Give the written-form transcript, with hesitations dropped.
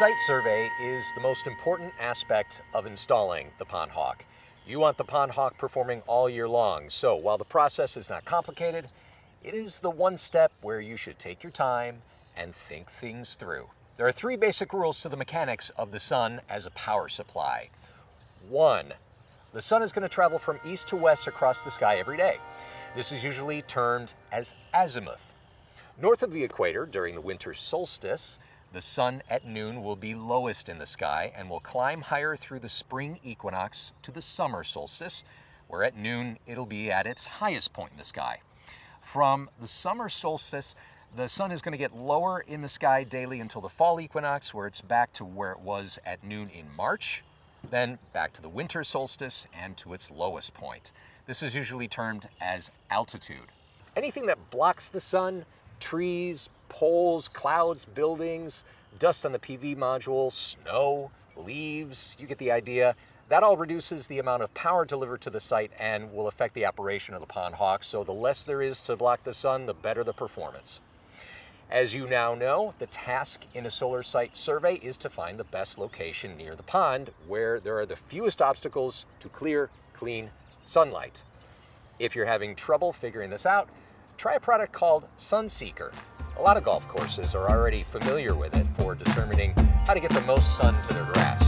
site survey is the most important aspect of installing the PondHawk. You want the PondHawk performing all year long, so while the process is not complicated, it is the one step where you should take your time and think things through. There are three basic rules to the mechanics of the sun as a power supply. 1. The sun is going to travel from east to west across the sky every day. This is usually termed as azimuth. North of the equator, during the winter solstice, the sun at noon will be lowest in the sky and will climb higher through the spring equinox to the summer solstice, where at noon it'll be at its highest point in the sky. From the summer solstice, the sun is going to get lower in the sky daily until the fall equinox, where it's back to where it was at noon in March, then back to the winter solstice and to its lowest point. This is usually termed as altitude. Anything that blocks the sun, trees, poles, clouds, buildings, dust on the PV module, snow, leaves, you get the idea. That all reduces the amount of power delivered to the site and will affect the operation of the PondHawk, so the less there is to block the sun, the better the performance. As you now know, the task in a solar site survey is to find the best location near the pond where there are the fewest obstacles to clear, clean sunlight. If you're having trouble figuring this out, try a product called Sunseeker. A lot of golf courses are already familiar with it for determining how to get the most sun to their grass.